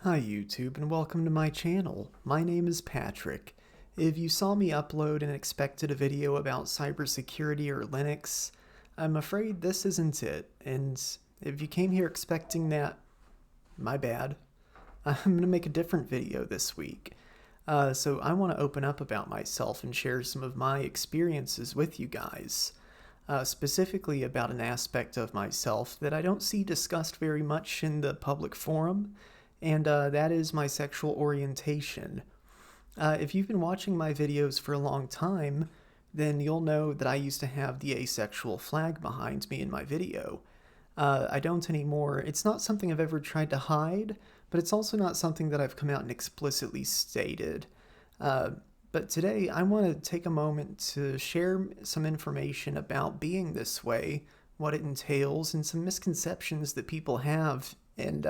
Hi YouTube and welcome to my channel. My name is Patrick. If you saw me upload and expected a video about cybersecurity or Linux, I'm afraid this isn't it, and if you came here expecting that, my bad. I'm going to make a different video this week. So I want to open up about myself and share some of my experiences with you guys. Specifically about an aspect of myself that I don't see discussed very much in the public forum, and that is my sexual orientation. If you've been watching my videos for a long time, then you'll know that I used to have the asexual flag behind me in my video. I don't anymore. It's not something I've ever tried to hide, but it's also not something that I've come out and explicitly stated. But today I want to take a moment to share some information about being this way, what it entails, and some misconceptions that people have. And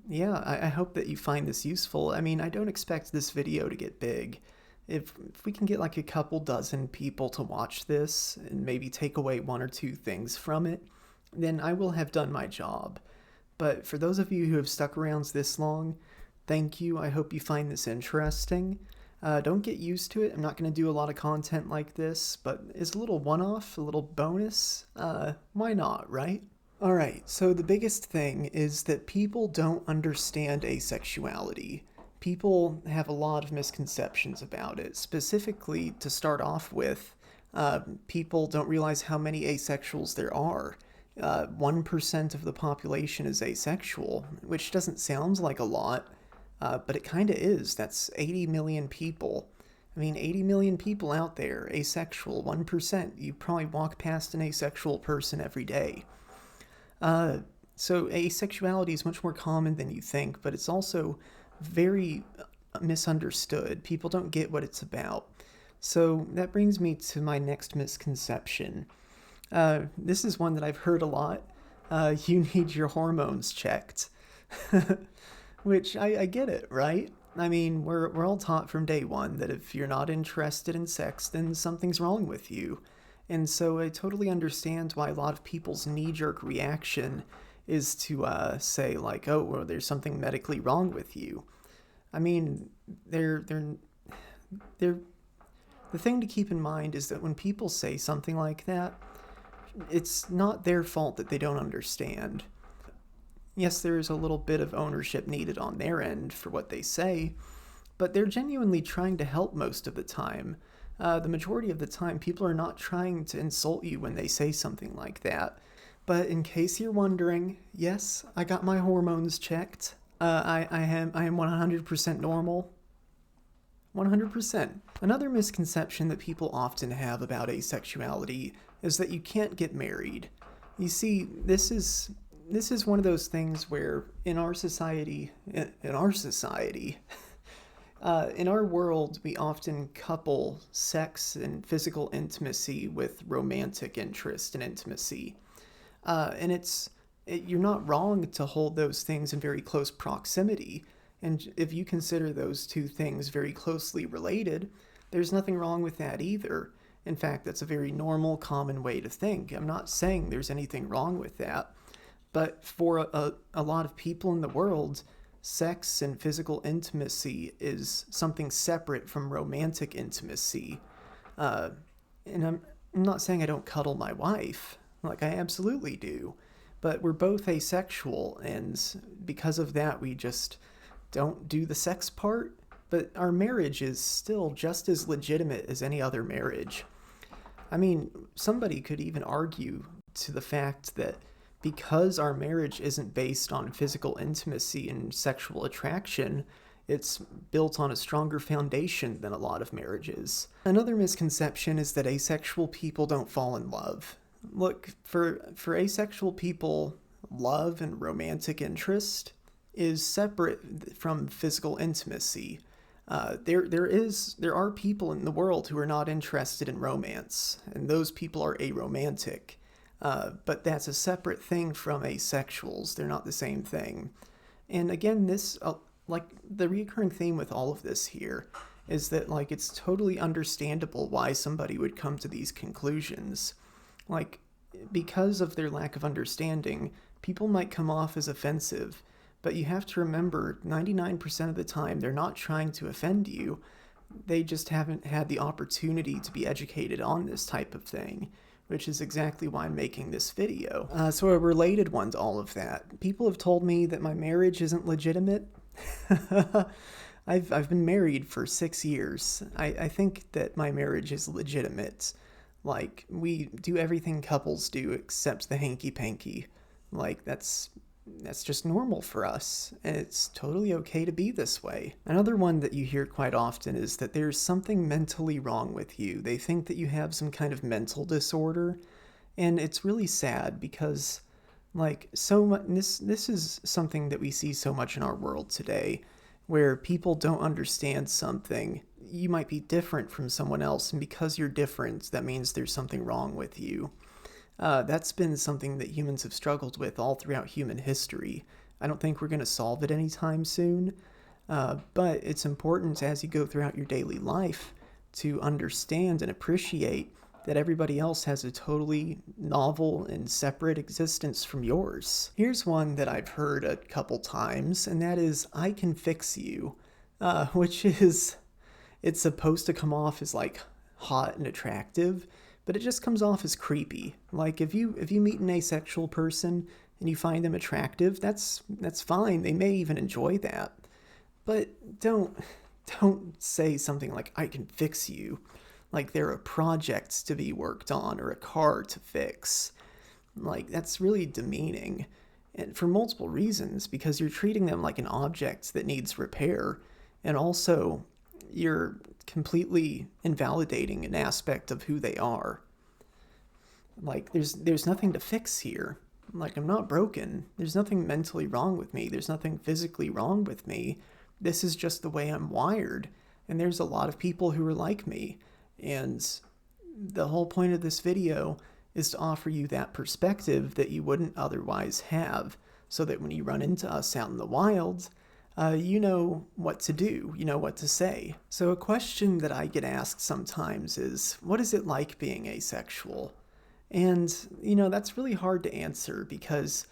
yeah, I hope that you find this useful. I mean, I don't expect this video to get big. If we can get like a couple dozen people to watch this and maybe take away one or two things from it, then I will have done my job. But for those of you who have stuck around this long, thank you. I hope you find this interesting. Don't get used to it. I'm not going to do a lot of content like this, but it's a little one-off, a little bonus. Why not, right? Alright, so the biggest thing is that people don't understand asexuality. People have a lot of misconceptions about it. Specifically, to start off with, people don't realize how many asexuals there are. 1% of the population is asexual, which doesn't sound like a lot, but it kind of is. That's 80 million people. I mean, 80 million people out there, asexual, 1%. You probably walk past an asexual person every day. So asexuality is much more common than you think, but it's also very misunderstood. People don't get what it's about. So that brings me to my next misconception. This is one that I've heard a lot. You need your hormones checked. Which I get it, right? I mean, we're all taught from day one that if you're not interested in sex, then something's wrong with you. And so I totally understand why a lot of people's knee-jerk reaction is to say like, oh, well, there's something medically wrong with you. I mean, the thing to keep in mind is that when people say something like that, it's not their fault that they don't understand. Yes, there is a little bit of ownership needed on their end for what they say, but they're genuinely trying to help most of the time. The majority of the time, people are not trying to insult you when they say something like that. But in case you're wondering, yes, I got my hormones checked. I am 100% normal. 100%. Another misconception that people often have about asexuality is that you can't get married. You see, this is one of those things where in our society, in our world, we often couple sex and physical intimacy with romantic interest and intimacy. And you're not wrong to hold those things in very close proximity. And if you consider those two things very closely related, there's nothing wrong with that either. In fact, that's a very normal, common way to think. I'm not saying there's anything wrong with that. But for a lot of people in the world, sex and physical intimacy is something separate from romantic intimacy. And I'm not saying I don't cuddle my wife. Like, I absolutely do. But we're both asexual, and because of that, we just don't do the sex part. But our marriage is still just as legitimate as any other marriage. I mean, somebody could even argue to the fact that because our marriage isn't based on physical intimacy and sexual attraction, it's built on a stronger foundation than a lot of marriages. Another misconception is that asexual people don't fall in love. Look, for asexual people, love and romantic interest is separate from physical intimacy. There are people in the world who are not interested in romance, and those people are aromantic. But that's a separate thing from asexuals. They're not the same thing. And again, like the recurring theme with all of this here is that like it's totally understandable why somebody would come to these conclusions. Like, because of their lack of understanding, people might come off as offensive, But you have to remember, 99% of the time, they're not trying to offend you. They just haven't had the opportunity to be educated on this type of thing, which is exactly why I'm making this video. So a related one to all of that. People have told me that my marriage isn't legitimate. I've been married for 6 years. I think that my marriage is legitimate. Like, we do everything couples do except the hanky-panky. Like, that's just normal for us, and it's totally okay to be this way. Another one that you hear quite often is that there's something mentally wrong with you. They think that you have some kind of mental disorder, and it's really sad because, like, so much, this is something that we see so much in our world today, where people don't understand something. You might be different from someone else, and because you're different, that means there's something wrong with you. That's been something that humans have struggled with all throughout human history. I don't think we're going to solve it anytime soon, but it's important as you go throughout your daily life to understand and appreciate that everybody else has a totally novel and separate existence from yours. Here's one that I've heard a couple times, and that is, "I can fix you," which is, it's supposed to come off as like hot and attractive, but it just comes off as creepy. Like, if you meet an asexual person and you find them attractive, that's fine. They may even enjoy that. But don't say something like, "I can fix you," like they're a project to be worked on or a car to fix. Like, that's really demeaning. And for multiple reasons, because you're treating them like an object that needs repair, and also you're completely invalidating an aspect of who they are. Like, there's nothing to fix here. Like, I'm not broken. There's nothing mentally wrong with me. There's nothing physically wrong with me. This is just the way I'm wired. And there's a lot of people who are like me. And the whole point of this video is to offer you that perspective that you wouldn't otherwise have, so that when you run into us out in the wild, you know what to do, you know what to say. So a question that I get asked sometimes is, what is it like being asexual? And, that's really hard to answer because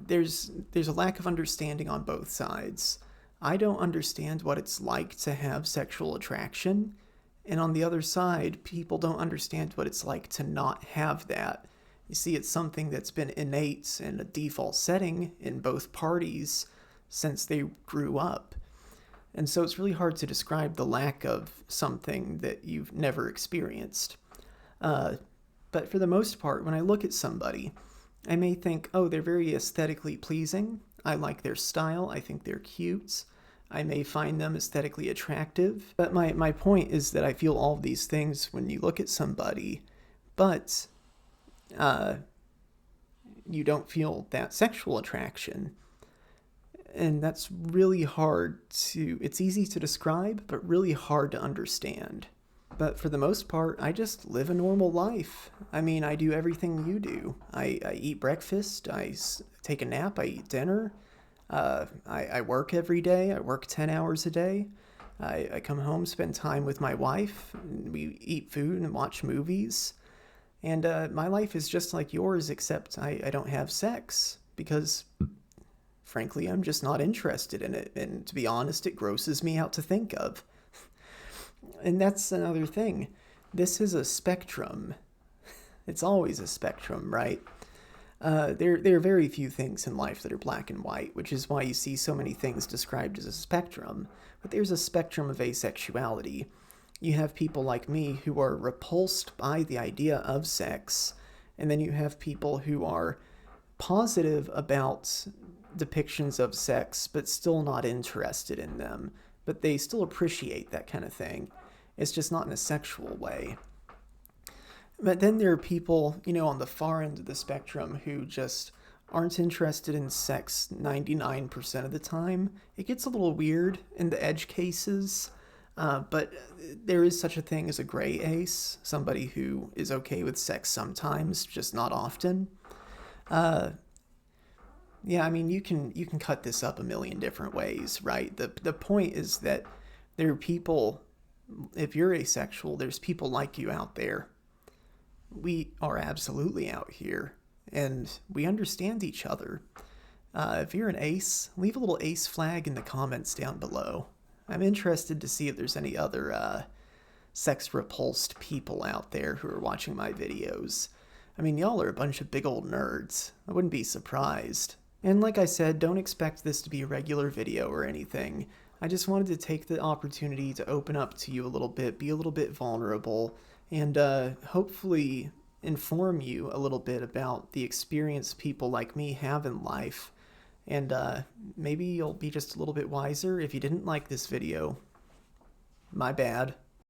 there's a lack of understanding on both sides. I don't understand what it's like to have sexual attraction, and on the other side, people don't understand what it's like to not have that. You see, it's something that's been innate and a default setting in both parties since they grew up. And so it's really hard to describe the lack of something that you've never experienced. But for the most part, when I look at somebody, I may think, oh, they're very aesthetically pleasing. I like their style. I think they're cute. I may find them aesthetically attractive. But my point is that I feel all of these things when you look at somebody, but you don't feel that sexual attraction. And that's really hard it's easy to describe, but really hard to understand. But for the most part, I just live a normal life. I mean, I do everything you do. I eat breakfast, I take a nap, I eat dinner. I work every day. I work 10 hours a day. I come home, spend time with my wife. We eat food and watch movies. And my life is just like yours, except I don't have sex because, frankly, I'm just not interested in it. And to be honest, it grosses me out to think of. And that's another thing. This is a spectrum. It's always a spectrum, right? There are very few things in life that are black and white, which is why you see so many things described as a spectrum. But there's a spectrum of asexuality. You have people like me who are repulsed by the idea of sex, and then you have people who are positive about depictions of sex, but still not interested in them. But they still appreciate that kind of thing. It's just not in a sexual way. But then there are people, on the far end of the spectrum who just aren't interested in sex 99% of the time. It gets a little weird in the edge cases, but there is such a thing as a gray ace, somebody who is okay with sex sometimes, just not often. Yeah, I mean, you can cut this up a million different ways, right? The point is that there are people, if you're asexual, there's people like you out there. We are absolutely out here, and we understand each other. If you're an ace, leave a little ace flag in the comments down below. I'm interested to see if there's any other sex-repulsed people out there who are watching my videos. I mean, y'all are a bunch of big old nerds. I wouldn't be surprised. And like I said, don't expect this to be a regular video or anything. I just wanted to take the opportunity to open up to you a little bit, be a little bit vulnerable, and hopefully inform you a little bit about the experience people like me have in life. And maybe you'll be just a little bit wiser. If you didn't like this video, my bad.